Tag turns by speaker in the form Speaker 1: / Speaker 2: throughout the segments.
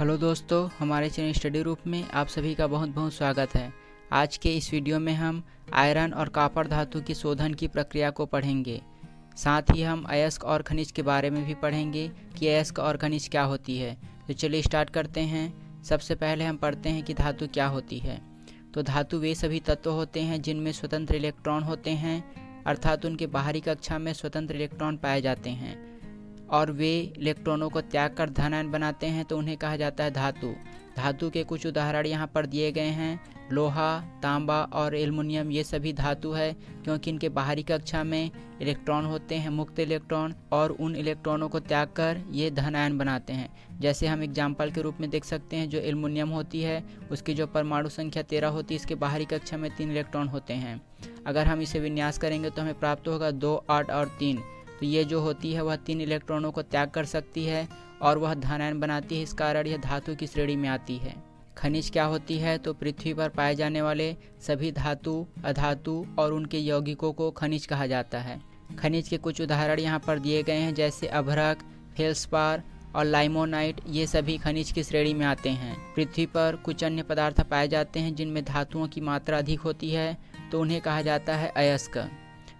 Speaker 1: Hello दोस्तों, हमारे channel study रूप में आप सभी का बहुत बहुत स्वागत है। आज के इस वीडियो में हम आयरन और कॉपर धातु की शोधन की प्रक्रिया को पढ़ेंगे। साथ ही हम अयस्क और खनिज के बारे में भी पढ़ेंगे कि अयस्क और खनिज क्या होती है। तो चलिए स्टार्ट करते हैं। सबसे पहले हम पढ़ते हैं कि धातु क्या होती है। तो धातु वे सभी तत्व होते हैं जिनमें स्वतंत्र इलेक्ट्रॉन होते हैं, अर्थात उनके बाहरी कक्षा में स्वतंत्र इलेक्ट्रॉन पाए जाते हैं और वे इलेक्ट्रॉनों को त्याग कर धन आयन बनाते हैं, तो उन्हें कहा जाता है धातु। धातु के कुछ उदाहरण यहाँ पर दिए गए हैं। लोहा, तांबा और एल्युमिनियम ये सभी धातु है क्योंकि इनके बाहरी कक्षा में इलेक्ट्रॉन होते हैं, मुक्त इलेक्ट्रॉन, और उन इलेक्ट्रॉनों को त्याग कर ये धन आयन बनाते हैं। जैसे हम एग्जाम्पल के रूप में देख सकते हैं, जो एल्युमिनियम होती है उसकी जो परमाणु संख्या 13 होती है, इसके बाहरी कक्षा में 3 इलेक्ट्रॉन होते हैं। अगर हम इसे विन्यास करेंगे तो हमें प्राप्त होगा 2, 8 और 3। तो ये जो होती है वह 3 इलेक्ट्रॉनों को त्याग कर सकती है और वह धन आयन बनाती है। इस कारण यह धातु की श्रेणी में आती है। खनिज क्या होती है? तो पृथ्वी पर पाए जाने वाले सभी धातु, अधातु और उनके यौगिकों को खनिज कहा जाता है। खनिज के कुछ उदाहरण यहाँ पर दिए गए हैं, जैसे अभ्रक, फेल्सपार और लाइमोनाइट, ये सभी खनिज की श्रेणी में आते हैं। पृथ्वी पर कुछ अन्य पदार्थ पाए जाते हैं जिनमें धातुओं की मात्रा अधिक होती है, तो उन्हें कहा जाता है अयस्क।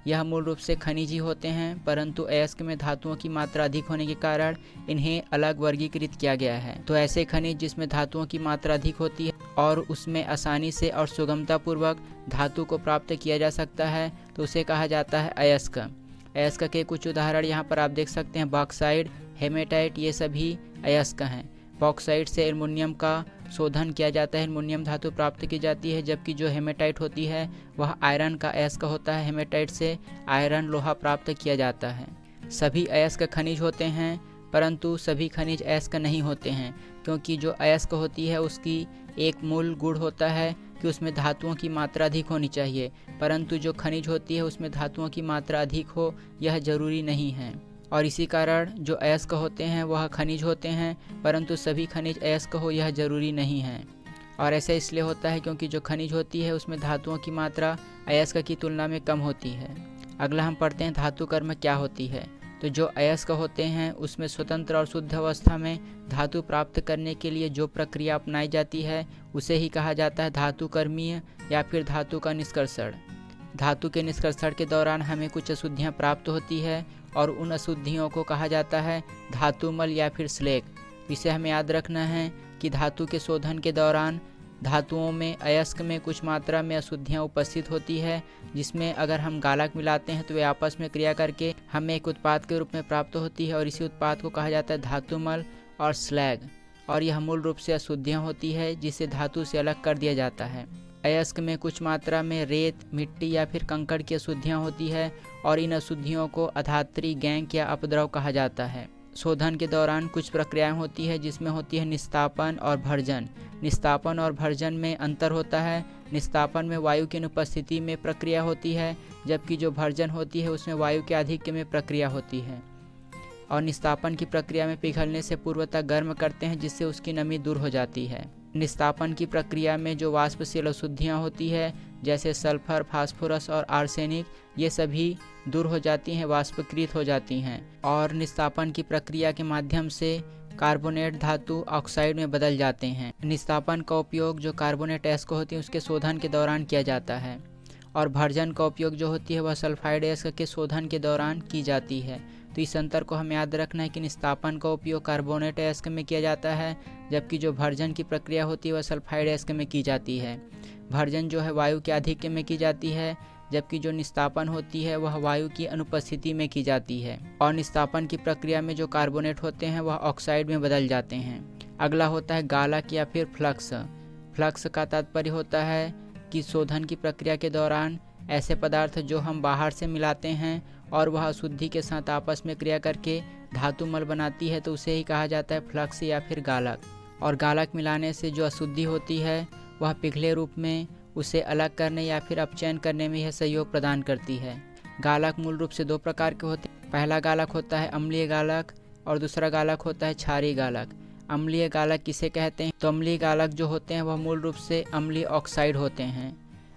Speaker 1: यह मूल रूप से खनिज ही होते हैं, परंतु अयस्क में धातुओं की मात्रा अधिक होने के कारण इन्हें अलग वर्गीकृत किया गया है। तो ऐसे खनिज जिसमें धातुओं की मात्रा अधिक होती है और उसमें आसानी से और सुगमतापूर्वक धातु को प्राप्त किया जा सकता है, तो उसे कहा जाता है अयस्क। अयस्क के कुछ उदाहरण यहाँ पर आप देख सकते हैं। बॉक्साइड, हेमेटाइट, ये सभी अयस्क हैं। बॉक्साइड से एल्युमिनियम का शोधन किया जाता है, एल्युमिनियम धातु प्राप्त की जाती है, जबकि जो हेमेटाइट होती है वह आयरन का अयस्क होता है। हेमेटाइट से आयरन लोहा प्राप्त किया जाता है। सभी अयस्क खनिज होते हैं, परंतु सभी खनिज अयस्क नहीं होते हैं, क्योंकि जो अयस्क होती है उसकी एक मूल गुण होता है कि उसमें धातुओं की मात्रा अधिक होनी चाहिए, परंतु जो खनिज होती है उसमें धातुओं की मात्रा अधिक हो यह जरूरी नहीं है। और इसी कारण जो अयस्क होते हैं वह खनिज होते हैं, परंतु सभी खनिज अयस्क हो यह जरूरी नहीं है। और ऐसा इसलिए होता है क्योंकि जो खनिज होती है उसमें धातुओं की मात्रा अयस्क की तुलना में कम होती है। अगला हम पढ़ते हैं धातु कर्म क्या होती है। तो जो अयस्क होते हैं उसमें स्वतंत्र और शुद्ध अवस्था में धातु प्राप्त करने के लिए जो प्रक्रिया अपनाई जाती है उसे ही कहा जाता है धातु कर्मीय या फिर धातु का निष्कर्षण। धातु के निष्कर्षण के दौरान हमें कुछ अशुद्धियाँ प्राप्त होती है और उन अशुद्धियों को कहा जाता है धातुमल या फिर स्लेग। इसे हमें याद रखना है कि धातु के शोधन के दौरान धातुओं में अयस्क में कुछ मात्रा में अशुद्धियाँ उपस्थित होती है, जिसमें अगर हम गालक मिलाते हैं तो वे आपस में क्रिया करके हमें एक उत्पाद के रूप में प्राप्त होती है और इसी उत्पाद को कहा जाता है धातुमल और स्लैग। और यह मूल रूप से अशुद्धियाँ होती है जिसे धातु से अलग कर दिया जाता है। अयस्क में कुछ मात्रा में रेत, मिट्टी या फिर कंकड़ की अशुद्धियाँ होती है और इन अशुद्धियों को अधात्री, गैंक या अपद्रव कहा जाता है। शोधन के दौरान कुछ प्रक्रियाएं होती है जिसमें होती है निस्तापन और भर्जन। निस्तापन और भर्जन में अंतर होता है। निस्तापन में वायु की अनुपस्थिति में प्रक्रिया होती है, जबकि जो भर्जन होती है उसमें वायु के आधिक्य में प्रक्रिया होती है। और निस्तापन की प्रक्रिया में पिघलने से पूर्वतः गर्म करते हैं, जिससे उसकी नमी दूर हो जाती है। निस्तापन की प्रक्रिया में जो वाष्पशील अशुद्धियाँ होती है, जैसे सल्फर, फास्फोरस और आर्सेनिक, ये सभी दूर हो जाती हैं, वाष्पीकृत हो जाती हैं। और निस्तापन की प्रक्रिया के माध्यम से कार्बोनेट धातु ऑक्साइड में बदल जाते हैं। निस्तापन का उपयोग जो कार्बोनेट अयस्क होती है उसके शोधन के दौरान किया जाता है, और भर्जन का उपयोग जो होती है वह सल्फाइड अयस्क के शोधन के दौरान की जाती है। तो इस अंतर को हमें याद रखना है कि निस्तापन का उपयोग कार्बोनेट अयस्क में किया जाता है, जबकि जो भर्जन की प्रक्रिया होती है वह सल्फाइड अयस्क में की जाती है। भर्जन जो है वायु के आधिक्य में की जाती है, जबकि जो निस्तापन होती है वह वायु की अनुपस्थिति में की जाती है। और निस्तापन की प्रक्रिया में जो कार्बोनेट होते हैं वह ऑक्साइड में बदल जाते हैं। अगला होता है गालक या फिर फ्लक्स। फ्लक्स का तात्पर्य होता है कि शोधन की प्रक्रिया के दौरान ऐसे पदार्थ जो हम बाहर से मिलाते हैं और वह अशुद्धि के साथ आपस में क्रिया करके धातुमल बनाती है, तो उसे ही कहा जाता है फ्लक्स या फिर गालक। और गालक मिलाने से जो अशुद्धि होती है वह पिघले रूप में उसे अलग करने या फिर अपचयन करने में यह सहयोग प्रदान करती है। गालक मूल रूप से 2 प्रकार के होते हैं। पहला गालक होता है अम्लीय गालक और दूसरा गालक होता है क्षारीय गालक। अम्लीय गालक किसे कहते हैं? तो अम्लीय गालक जो होते हैं वह मूल रूप से अम्लीय ऑक्साइड होते हैं।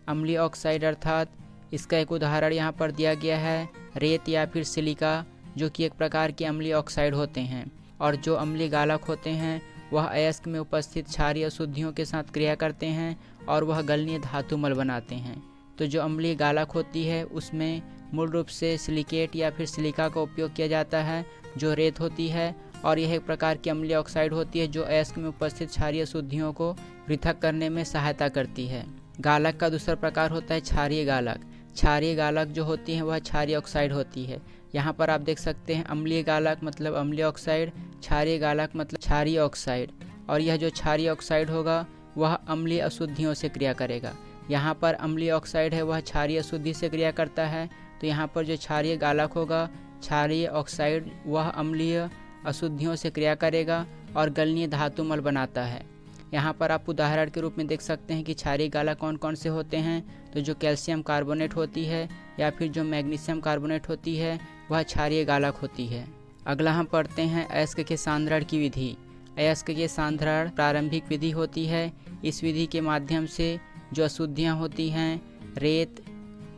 Speaker 1: अम्लीय ऑक्साइड अर्थात इसका एक उदाहरण यहाँ पर दिया गया है रेत या फिर सिलिका, जो कि एक प्रकार के अम्लीय ऑक्साइड होते हैं। और जो अम्लीय गालक होते हैं वह अयस्क में उपस्थित क्षारीय अशुद्धियों के साथ क्रिया करते हैं और वह गलनीय धातुमल बनाते हैं। तो जो अम्लीय गालक होती है उसमें मूल रूप से सिलिकेट या फिर सिलिका का उपयोग किया जाता है जो रेत होती है, और यह एक प्रकार की अम्लीय ऑक्साइड होती है जो अयस्क में उपस्थित क्षारीय अशुद्धियों को पृथक करने में सहायता करती है। गालक का दूसरा प्रकार होता है क्षारीय गालक। क्षारीय गालक जो होती है वह क्षारीय ऑक्साइड होती है। यहाँ पर आप देख सकते हैं अम्लीय गालक मतलब अम्लीय ऑक्साइड, क्षारीय गालक मतलब क्षारीय ऑक्साइड, और यह जो क्षारीय ऑक्साइड होगा वह अम्लीय अशुद्धियों से क्रिया करेगा। यहाँ पर अम्लीय ऑक्साइड है वह क्षारीय अशुद्धि से क्रिया करता है, तो यहाँ पर जो क्षारीय गालक होगा क्षारीय ऑक्साइड वह अम्लीय अशुद्धियों से क्रिया करेगा और गलनीय धातुमल बनाता है। यहाँ पर आप उदाहरण के रूप में देख सकते हैं कि क्षारीय गालक कौन कौन से होते हैं। तो जो कैल्शियम कार्बोनेट होती है या फिर जो मैग्नीशियम कार्बोनेट होती है वह क्षारीय गालक होती है। अगला हम पढ़ते हैं अयस्क के सांद्रण की विधि। अयस्क के सांद्रण प्रारंभिक विधि होती है। इस विधि के माध्यम से जो अशुद्धियाँ होती हैं, रेत,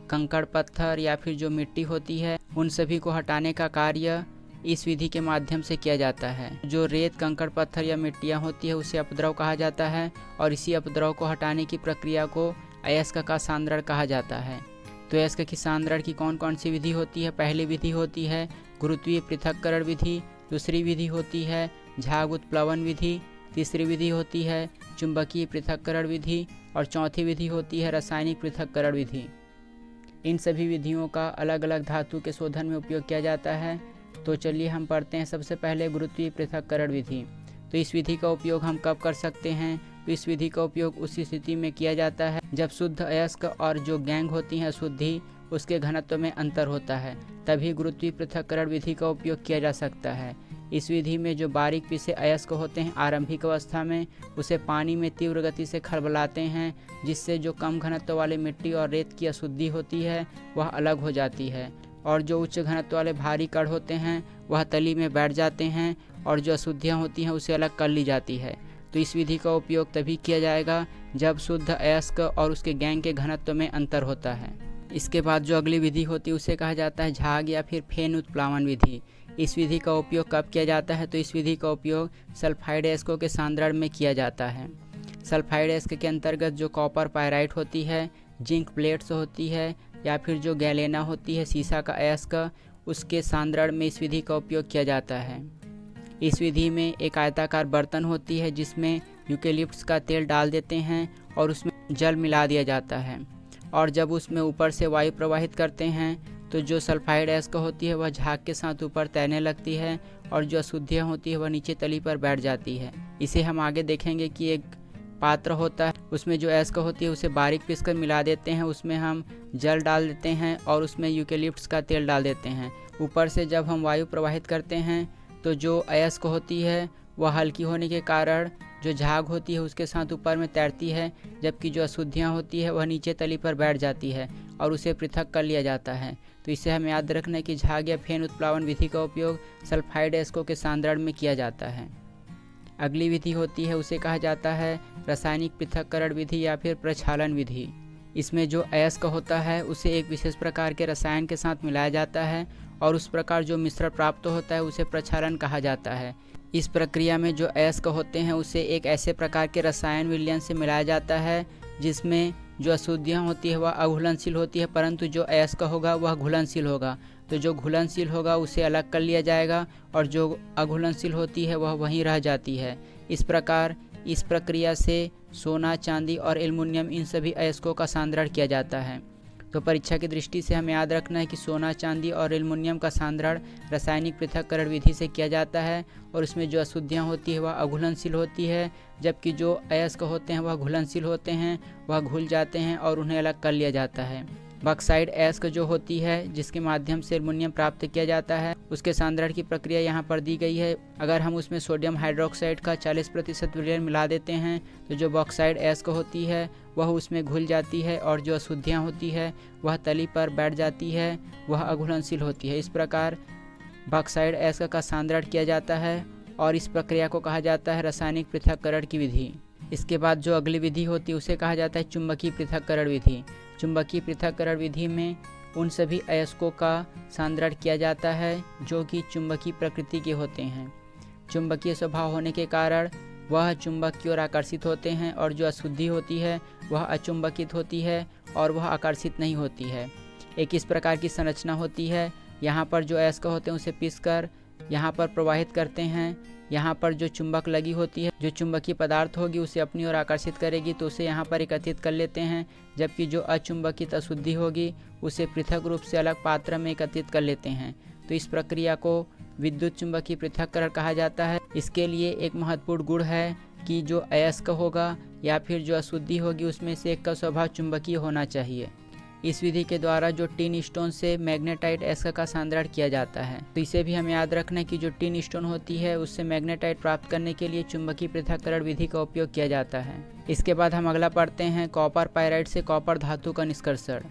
Speaker 1: कंकड़ पत्थर या फिर जो मिट्टी होती है, उन सभी को हटाने का कार्य इस विधि के माध्यम से किया जाता है। जो रेत, कंकड़ पत्थर या मिट्टियाँ होती है उसे अपद्रव कहा जाता है, और इसी अपद्रव को हटाने की प्रक्रिया को अयस्क का सांद्रण कहा जाता है। तो अयस्क की सांद्रण की कौन कौन सी विधि होती है? पहली विधि होती है गुरुत्वीय पृथक्करण विधि, दूसरी विधि होती है झाग उत्प्लवन विधि, तीसरी विधि होती है चुंबकीय पृथक्करण विधि, और चौथी विधि होती है रासायनिक पृथक्करण विधि। इन सभी विधियों का अलग अलग धातु के शोधन में उपयोग किया जाता है। तो चलिए हम पढ़ते हैं सबसे पहले गुरुत्वीय पृथक्करण विधि। तो इस विधि का उपयोग हम कब कर सकते हैं? तो इस विधि का उपयोग उसी स्थिति में किया जाता है जब शुद्ध अयस्क और जो गैंग होती हैं अशुद्धि उसके घनत्व में अंतर होता है, तभी गुरुत्वीय पृथक्करण विधि का उपयोग किया जा सकता है। इस विधि में जो बारीक पिसे अयस्क होते हैं आरंभिक अवस्था में उसे पानी में तीव्र गति से खलबलाते हैं, जिससे जो कम घनत्व वाली मिट्टी और रेत की अशुद्धि होती है वह अलग हो जाती है, और जो उच्च घनत्व वाले भारी कण होते हैं वह तली में बैठ जाते हैं, और जो अशुद्धियाँ होती हैं उसे अलग कर ली जाती है। तो इस विधि का उपयोग तभी किया जाएगा जब शुद्ध अयस्क और उसके गैंग के घनत्व में अंतर होता है। इसके बाद जो अगली विधि होती है उसे कहा जाता है झाग या फिर फेन उत्प्लावन विधि। इस विधि का उपयोग कब किया जाता है? तो इस विधि का उपयोग सल्फाइड अयस्कों के सांद्रण में किया जाता है। सल्फाइड अयस्क के अंतर्गत जो कॉपर पायराइट होती है, जिंक प्लेट्स होती है, या फिर जो गैलेना होती है सीसा का अयस्क, उसके सांद्रण में इस विधि का उपयोग किया जाता है। इस विधि में एक आयताकार बर्तन होती है जिसमें यूकेलिप्टस का तेल डाल देते हैं और उसमें जल मिला दिया जाता है, और जब उसमें ऊपर से वायु प्रवाहित करते हैं तो जो सल्फाइड अयस्क होती है वह झाग के साथ ऊपर तैरने लगती है, और जो अशुद्धियाँ होती है वह नीचे तली पर बैठ जाती है। इसे हम आगे देखेंगे कि एक पात्र होता है, उसमें जो अयस्क होती है उसे बारीक पीसकर मिला देते हैं, उसमें हम जल डाल देते हैं और उसमें यूकेलिप्टस का तेल डाल देते हैं। ऊपर से जब हम वायु प्रवाहित करते हैं तो जो अयस्क होती है वह हल्की होने के कारण जो झाग होती है उसके साथ ऊपर में तैरती है, जबकि जो अशुद्धियाँ होती है वह नीचे तली पर बैठ जाती है और उसे पृथक कर लिया जाता है। तो इसे हमें याद रखना है कि झाग या फेन उत्प्लावन विधि का उपयोग सल्फाइड अयस्कों के सांद्रण में किया जाता है। अगली विधि होती है उसे कहा जाता है रासायनिक पृथक्करण विधि या फिर प्रक्षालन विधि। इसमें जो अयस्क होता है उसे एक विशेष प्रकार के रसायन के साथ मिलाया जाता है, और उस प्रकार जो मिश्रण प्राप्त होता है उसे प्रक्षालन कहा जाता है। इस प्रक्रिया में जो अयस्क होते हैं उसे एक ऐसे प्रकार के रसायन विलयन से मिलाया जाता है जिसमें जो अशुद्धियाँ होती है वह अघुलनशील होती है, परंतु जो अयस्क होगा वह घुलनशील होगा। तो जो घुलनशील होगा उसे अलग कर लिया जाएगा, और जो अघुलनशील होती है वह वहीं रह जाती है। इस प्रकार इस प्रक्रिया से सोना, चांदी और एल्युमिनियम इन सभी अयस्कों का सांद्रण किया जाता है। तो परीक्षा की दृष्टि से हमें याद रखना है कि सोना, चांदी और एल्युमिनियम का सांद्रण रासायनिक पृथक्करण विधि से किया जाता है, और इसमें जो अशुद्धियाँ होती है वह अघुलनशील होती है, जबकि जो अयस्क होते हैं वह घुलनशील होते हैं, वह घुल जाते हैं और उन्हें अलग कर लिया जाता है। बॉक्साइड अयस्क जो होती है जिसके माध्यम से एल्युमिनियम प्राप्त किया जाता है उसके सांद्रण की प्रक्रिया यहाँ पर दी गई है। अगर हम उसमें सोडियम हाइड्रोक्साइड का 40% विलयन मिला देते हैं तो जो बॉक्साइड अयस्क होती है वह उसमें घुल जाती है, और जो अशुद्धियाँ होती है वह तली पर बैठ जाती है, वह अघुलनशील होती है। इस प्रकार बॉक्साइड अयस्क का सांद्रण किया जाता है, और इस प्रक्रिया को कहा जाता है रासायनिक पृथक्करण की विधि। इसके बाद जो अगली विधि होती है उसे कहा जाता है चुंबकीय पृथक्करण विधि। चुंबकीय पृथक्करण विधि में उन सभी अयस्कों का सांद्रण किया जाता है जो कि चुंबकीय प्रकृति के होते हैं। चुंबकीय स्वभाव होने के कारण वह चुंबक की ओर आकर्षित होते हैं और जो अशुद्धि होती है वह अचुंबकित होती है और वह आकर्षित नहीं होती है। एक इस प्रकार की संरचना होती है। यहाँ पर जो अयस्क होते हैं उसे पीसकर यहाँ पर प्रवाहित करते हैं। यहाँ पर जो चुंबक लगी होती है, जो चुंबकीय पदार्थ होगी उसे अपनी ओर आकर्षित करेगी तो उसे यहाँ पर एकत्रित कर लेते हैं, जबकि जो अचुंबकित अशुद्धि होगी उसे पृथक रूप से अलग पात्र में एकत्रित कर लेते हैं। तो इस प्रक्रिया को विद्युत चुंबकीय पृथक्करण कहा जाता है। इसके लिए एक महत्वपूर्ण गुण है कि जो अयस्क होगा या फिर जो अशुद्धि होगी उसमें से एक का स्वभाव चुंबकीय होना चाहिए। इस विधि के द्वारा जो टिन स्टोन से मैग्नेटाइट अयस्क का सांद्रण किया जाता है। तो इसे भी हमें याद रखना है कि जो टिन स्टोन होती है उससे मैग्नेटाइट प्राप्त करने के लिए चुंबकीय पृथक्करण विधि का उपयोग किया जाता है। इसके बाद हम अगला पढ़ते हैं कॉपर पायराइट से कॉपर धातु का निष्कर्षण।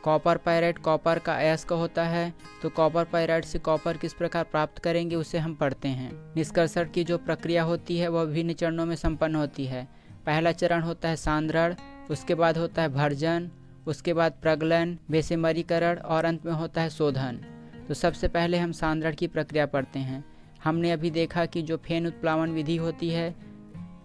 Speaker 1: कॉपर पायराइट कॉपर का अयस्क होता है, तो कॉपर पायराइट से कॉपर किस प्रकार प्राप्त करेंगे उसे हम पढ़ते हैं। निष्कर्षण की जो प्रक्रिया होती है वह विभिन्न चरणों में संपन्न होती है। पहला चरण होता है सांद्रण, उसके बाद होता है भर्जन, उसके बाद प्रगलन, बेसेमरीकरण और अंत में होता है शोधन। तो सबसे पहले हम सांद्रण की प्रक्रिया पढ़ते हैं। हमने अभी देखा कि जो फेन उत्प्लावन विधि होती है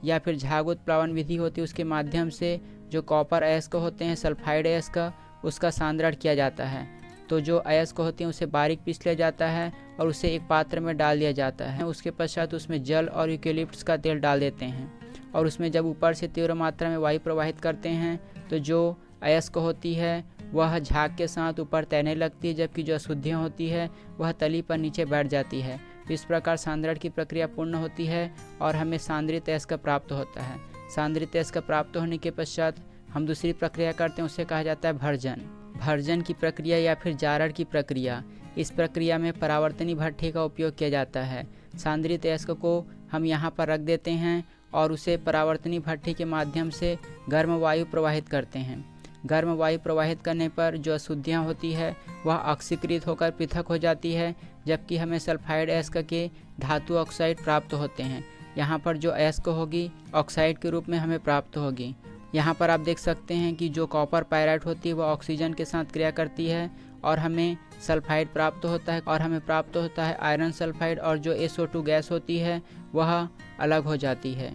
Speaker 1: या फिर झाग उत्प्लावन विधि होती है उसके माध्यम से जो कॉपर अयस्क होते हैं, सल्फाइड अयस्क, उसका सांद्रण किया जाता है। तो जो अयस्क होते हैं उसे बारीक पीस लिया जाता है और उसे एक पात्र में डाल दिया जाता है। उसके पश्चात उसमें जल और यूकेलिप्टस का तेल डाल देते हैं और उसमें जब ऊपर से तीव्र मात्रा में वायु प्रवाहित करते हैं तो जो अयस्क होती है वह झाग के साथ ऊपर तैरने लगती है, जबकि जो अशुद्धियाँ होती है वह तली पर नीचे बैठ जाती है। तो इस प्रकार सांद्रण की प्रक्रिया पूर्ण होती है और हमें सांद्रित अयस्क प्राप्त होता है। सांद्रित अयस्क प्राप्त होने के पश्चात हम दूसरी प्रक्रिया करते हैं, उसे कहा जाता है भर्जन। भर्जन की प्रक्रिया या फिर जारण की प्रक्रिया, इस प्रक्रिया में परावर्तनी भट्ठी का उपयोग किया जाता है। सांद्रित अयस्क को हम यहाँ पर रख देते हैं और उसे परावर्तनी भट्ठी के माध्यम से गर्म वायु प्रवाहित करते हैं। गर्म वायु प्रवाहित करने पर जो अशुद्धियाँ होती है वह ऑक्सीकृत होकर पृथक हो जाती है, जबकि हमें सल्फाइड अयस्क के धातु ऑक्साइड प्राप्त होते हैं। यहाँ पर जो अयस्क होगी ऑक्साइड के रूप में हमें प्राप्त होगी। यहाँ पर आप देख सकते हैं कि जो कॉपर पायराइट होती है वह ऑक्सीजन के साथ क्रिया करती है और हमें सल्फाइड प्राप्त होता है और हमें प्राप्त होता है आयरन सल्फाइड, और जो SO2 गैस होती है वह अलग हो जाती है।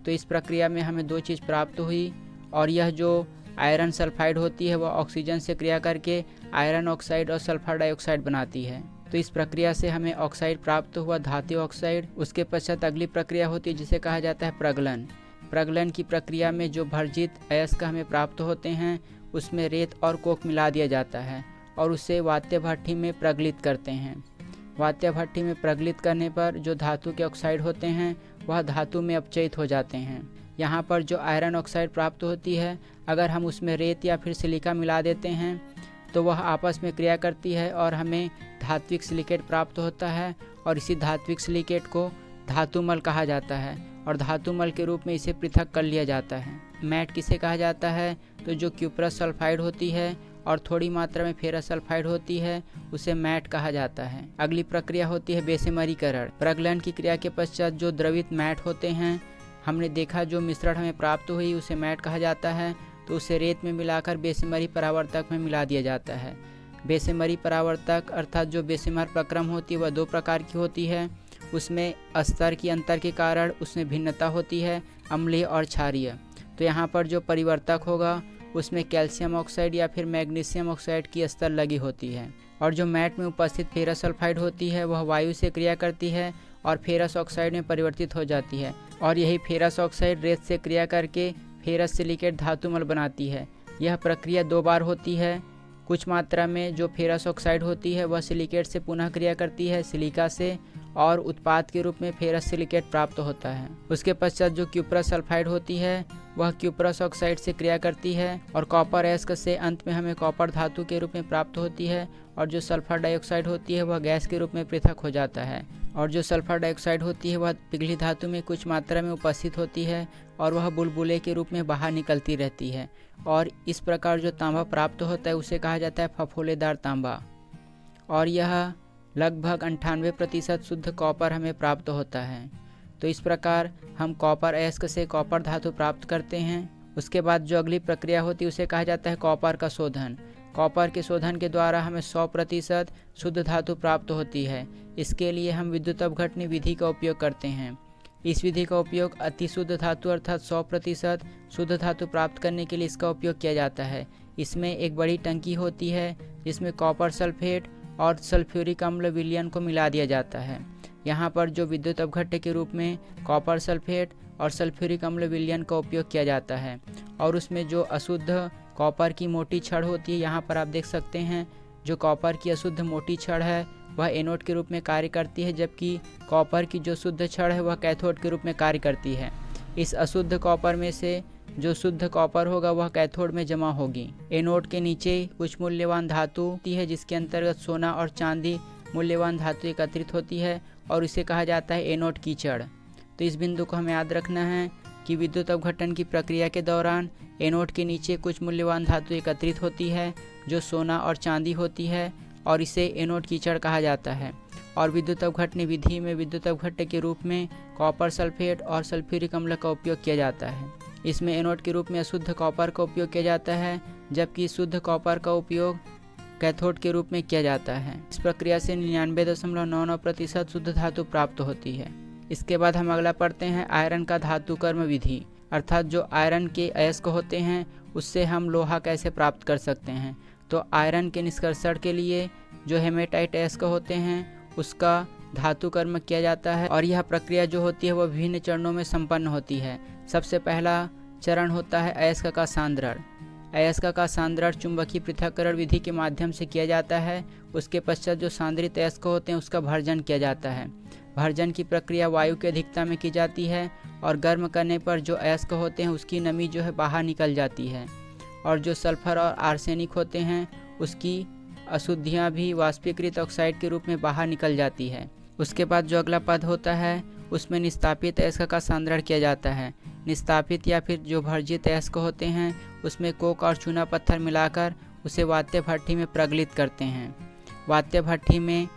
Speaker 1: तो इस प्रक्रिया में हमें दो चीज़ प्राप्त हुई, और यह जो आयरन सल्फाइड होती है वह ऑक्सीजन से क्रिया करके आयरन ऑक्साइड और सल्फर डाइऑक्साइड बनाती है। तो इस प्रक्रिया से हमें ऑक्साइड प्राप्त हुआ, धातु ऑक्साइड। उसके पश्चात अगली प्रक्रिया होती है जिसे कहा जाता है प्रगलन। प्रगलन की प्रक्रिया में जो भर्जित अयस्क हमें प्राप्त होते हैं उसमें रेत और कोक मिला दिया जाता है और उसे वात्य भट्ठी में प्रगलित करते हैं। वात्य भट्ठी में प्रगलित करने पर जो धातु के ऑक्साइड होते हैं वह धातु में अपचयित हो जाते हैं। यहाँ पर जो आयरन ऑक्साइड प्राप्त होती है, अगर हम उसमें रेत या फिर सिलिका मिला देते हैं तो वह आपस में क्रिया करती है और हमें धात्विक सिलिकेट प्राप्त होता है, और इसी धात्विक सिलिकेट को धातुमल कहा जाता है और धातुमल के रूप में इसे पृथक कर लिया जाता है। मैट किसे कहा जाता है? तो जो क्यूप्रस सल्फाइड होती है और थोड़ी मात्रा में फेरस सल्फाइड होती है उसे मैट कहा जाता है। अगली प्रक्रिया होती है बेसेमरीकरण। प्रगलन की क्रिया के पश्चात जो द्रवित मैट होते हैं, हमने देखा जो मिश्रण हमें प्राप्त हुई उसे मैट कहा जाता है, तो उसे रेत में मिलाकर बेसेमरी परावर्तक में मिला दिया जाता है। बेसेमरी परावर्तक अर्थात जो बेसेमर प्रक्रम होती है वह दो प्रकार की होती है। उसमें स्तर की अंतर के कारण उसमें भिन्नता होती है, अम्लीय और क्षारीय। तो यहाँ पर जो परिवर्तक होगा उसमें कैल्शियम ऑक्साइड या फिर मैग्नीशियम ऑक्साइड की स्तर लगी होती है, और जो मैट में उपस्थित फेरस सल्फाइड होती है वह वायु से क्रिया करती है और फेरस ऑक्साइड में परिवर्तित हो जाती है, और यही फेरस ऑक्साइड रेत से क्रिया करके फेरस सिलिकेट धातुमल बनाती है। यह प्रक्रिया दो बार होती है। कुछ मात्रा में जो फेरस ऑक्साइड होती है वह सिलिकेट से पुनः क्रिया करती है सिलिका से, और उत्पाद के रूप में फेरस सिलिकेट प्राप्त होता है। उसके पश्चात जो क्यूप्रस सल्फाइड होती है वह क्यूप्रस ऑक्साइड से क्रिया करती है और कॉपर अयस्क से अंत में हमें कॉपर धातु के रूप में प्राप्त होती है, और जो सल्फर डाइऑक्साइड होती है वह गैस के रूप में पृथक हो जाता है, और जो सल्फर डाइऑक्साइड होती है वह पिघली धातु में कुछ मात्रा में उपस्थित होती है और वह बुलबुले के रूप में बाहर निकलती रहती है, और इस प्रकार जो तांबा प्राप्त होता है उसे कहा जाता है फफोलेदार तांबा, और यह लगभग 98% शुद्ध कॉपर हमें प्राप्त होता है। तो इस प्रकार हम कॉपर अयस्क से कॉपर धातु प्राप्त करते हैं। उसके बाद जो अगली प्रक्रिया होती है उसे कहा जाता है कॉपर का शोधन। कॉपर के शोधन के द्वारा हमें 100% शुद्ध धातु प्राप्त होती है। इसके लिए हम विद्युत अपघटनी विधि का उपयोग करते हैं। इस विधि का उपयोग अति शुद्ध धातु अर्थात 100% शुद्ध धातु प्राप्त करने के लिए इसका उपयोग किया जाता है। इसमें एक बड़ी टंकी होती है जिसमें कॉपर सल्फेट और सल्फ्यूरिक अम्ल विलयन को मिला दिया जाता है। यहाँ पर जो विद्युत अपघट्य के रूप में कॉपर सल्फेट और सल्फ्यूरिक अम्ल विलयन का उपयोग किया जाता है, और उसमें जो अशुद्ध कॉपर की मोटी छड़ होती है, यहाँ पर आप देख सकते हैं जो कॉपर की अशुद्ध मोटी छड़ है वह एनोड के रूप में कार्य करती है, जबकि कॉपर की जो शुद्ध छड़ है वह कैथोड के रूप में कार्य करती है। इस अशुद्ध कॉपर में से जो शुद्ध कॉपर होगा वह कैथोड में जमा होगी। एनोड के नीचे कुछ मूल्यवान धातु होती है जिसके अंतर्गत सोना और चांदी मूल्यवान धातु एकत्रित होती है और इसे कहा जाता है एनोड कीचड़। तो इस बिंदु को हमें याद रखना है कि विद्युत अपघटन की प्रक्रिया के दौरान एनोड के नीचे कुछ मूल्यवान धातु एकत्रित होती है जो सोना और चांदी होती है और इसे एनोड कीचड़ कहा जाता है। और विद्युत अपघटन विधि में विद्युत अपघट्य के रूप में कॉपर सल्फेट और सल्फ्यूरिक अम्ल का उपयोग किया जाता है। इसमें एनोड के रूप में अशुद्ध कॉपर का उपयोग किया जाता है, जबकि शुद्ध कॉपर का उपयोग कैथोड के रूप में किया जाता है। इस प्रक्रिया से 99.99% शुद्ध धातु प्राप्त होती है। इसके बाद हम अगला पढ़ते हैं आयरन का धातु कर्म विधि, अर्थात जो आयरन के अयस्क होते हैं उससे हम लोहा कैसे प्राप्त कर सकते हैं। तो आयरन के निष्कर्षण के लिए जो हेमेटाइट अयस्क होते हैं उसका धातु कर्म किया जाता है, और यह प्रक्रिया जो होती है वह विभिन्न चरणों में संपन्न होती है। सबसे पहला चरण होता है अयस्क का सांद्रण। अयस्क का सांद्रण चुंबकीय पृथक्करण विधि के माध्यम से किया जाता है। उसके पश्चात जो सांद्रित अयस्क होते हैं उसका भर्जन किया जाता है। भर्जन की प्रक्रिया वायु की अधिकता में की जाती है और गर्म करने पर जो अयस्क होते हैं उसकी नमी जो है बाहर निकल जाती है, और जो सल्फर और आर्सेनिक होते हैं उसकी अशुद्धियाँ भी वाष्पीकृत ऑक्साइड के रूप में बाहर निकल जाती है। उसके बाद जो अगला पद होता है उसमें निस्तापित अयस्क का सांद्रण किया जाता है। निस्तापित या फिर जो भर्जित अयस्क होते हैं उसमें कोक और चूना पत्थर मिलाकर उसे वात्य भट्ठी में प्रज्वलित करते हैं। वात्य भट्ठी में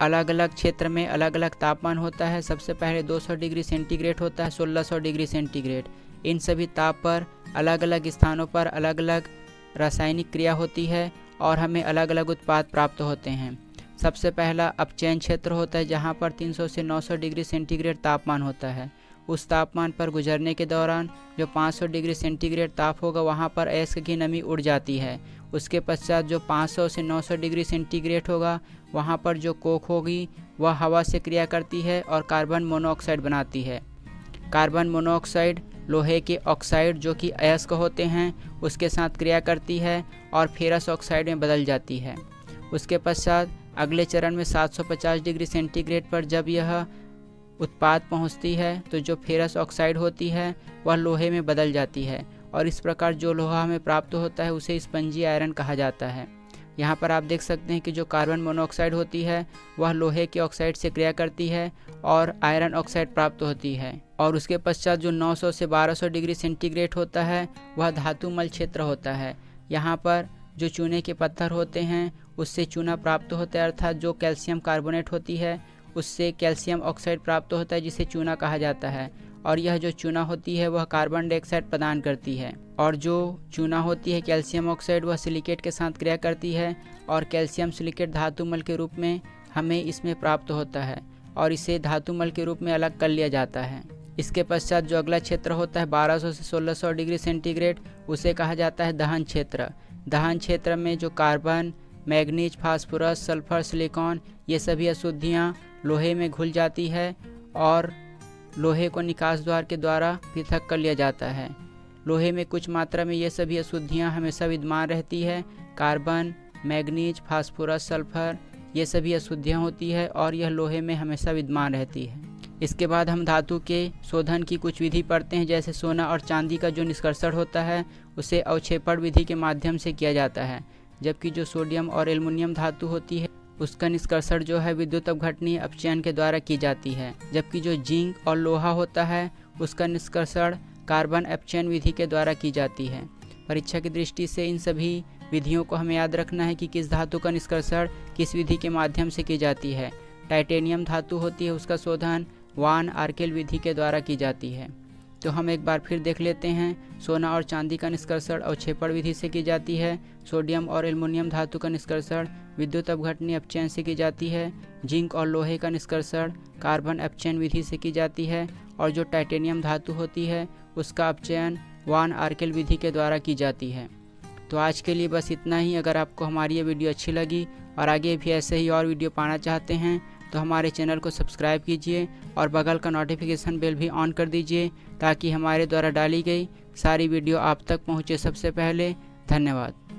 Speaker 1: अलग अलग क्षेत्र में अलग अलग तापमान होता है। सबसे पहले 200 डिग्री सेंटीग्रेड होता है, 1600 डिग्री सेंटीग्रेड। इन सभी ताप पर अलग अलग स्थानों पर अलग अलग रासायनिक क्रिया होती है और हमें अलग अलग उत्पाद प्राप्त होते हैं। सबसे पहला अपचयन क्षेत्र होता है जहाँ पर 300 से 900 डिग्री सेंटीग्रेड तापमान होता है। उस तापमान पर गुजरने के दौरान जो 500 डिग्री सेंटीग्रेड ताप होगा वहाँ पर अयस्क की नमी उड़ जाती है। उसके पश्चात जो 500 से 900 डिग्री सेंटीग्रेड होगा वहाँ पर जो कोक होगी वह हवा से क्रिया करती है और कार्बन मोनोऑक्साइड बनाती है। कार्बन मोनोऑक्साइड लोहे के ऑक्साइड जो कि अयस्क होते हैं उसके साथ क्रिया करती है और फेरस ऑक्साइड में बदल जाती है। उसके पश्चात अगले चरण में 750 डिग्री सेंटीग्रेड पर जब यह उत्पाद पहुंचती है तो जो फेरस ऑक्साइड होती है वह लोहे में बदल जाती है, और इस प्रकार जो लोहा हमें प्राप्त होता है उसे स्पंजी आयरन कहा जाता है। यहाँ पर आप देख सकते हैं कि जो कार्बन मोनोऑक्साइड होती है वह लोहे के ऑक्साइड से क्रिया करती है और आयरन ऑक्साइड प्राप्त होती है। और उसके पश्चात जो 900 से 1200 डिग्री सेंटीग्रेड होता है वह धातुमल क्षेत्र होता है। यहाँ पर जो चूने के पत्थर होते हैं उससे चूना प्राप्त होता है, अर्थात जो कैल्शियम कार्बोनेट होती है उससे कैल्शियम ऑक्साइड प्राप्त होता है जिसे चूना कहा जाता है। और यह जो चूना होती है वह कार्बन डाइऑक्साइड प्रदान करती है, और जो चूना होती है कैल्शियम ऑक्साइड वह सिलिकेट के साथ क्रिया करती है और कैल्शियम सिलिकेट धातुमल के रूप में हमें इसमें प्राप्त होता है और इसे धातुमल के रूप में अलग कर लिया जाता है। इसके पश्चात जो अगला क्षेत्र होता है 1200 से 1600 डिग्री सेंटीग्रेड उसे कहा जाता है दहन क्षेत्र। दहन क्षेत्र में जो carbon, manganese, phosphorus, sulphur, silicon ये सभी अशुद्धियाँ लोहे में घुल जाती है और लोहे को निकास द्वार के द्वारा पृथक कर लिया जाता है। लोहे में कुछ मात्रा में ये सभी अशुद्धियाँ हमेशा विद्यमान रहती है। कार्बन, मैग्नीज, फास्फोरस, सल्फर ये सभी अशुद्धियाँ होती है और यह लोहे में हमेशा विद्यमान रहती है। इसके बाद हम धातु के शोधन की कुछ विधि पढ़ते हैं। जैसे सोना और चांदी का जो निष्कर्षण होता है उसे अवक्षेपण विधि के माध्यम से किया जाता है, जबकि जो सोडियम और एल्युमिनियम धातु होती है उसका निष्कर्षण जो है विद्युत अपघटनीय अपचयन के द्वारा की जाती है। जबकि जो जिंक और लोहा होता है उसका निष्कर्षण कार्बन अपचयन विधि के द्वारा की जाती है। परीक्षा की दृष्टि से इन सभी विधियों को हमें याद रखना है कि किस धातु का निष्कर्षण किस विधि के माध्यम से की जाती है। टाइटेनियम धातु होती है उसका शोधन वान आर्केल विधि के द्वारा की जाती है। तो हम एक बार फिर देख लेते हैं। सोना और चांदी का निष्कर्षण अवक्षेपण विधि से की जाती है। सोडियम और एल्युमिनियम धातु का निष्कर्षण विद्युत अपघटनीय अपचयन से की जाती है। जिंक और लोहे का निष्कर्षण कार्बन अपचयन विधि से की जाती है। और जो टाइटेनियम धातु होती है उसका अपचयन वान आर्केल विधि के द्वारा की जाती है। तो आज के लिए बस इतना ही। अगर आपको हमारी ये वीडियो अच्छी लगी और आगे भी ऐसे ही और वीडियो पाना चाहते हैं तो हमारे चैनल को सब्सक्राइब कीजिए और बगल का नोटिफिकेशन बेल भी ऑन कर दीजिए ताकि हमारे द्वारा डाली गई सारी वीडियो आप तक पहुँचे सबसे पहले। धन्यवाद।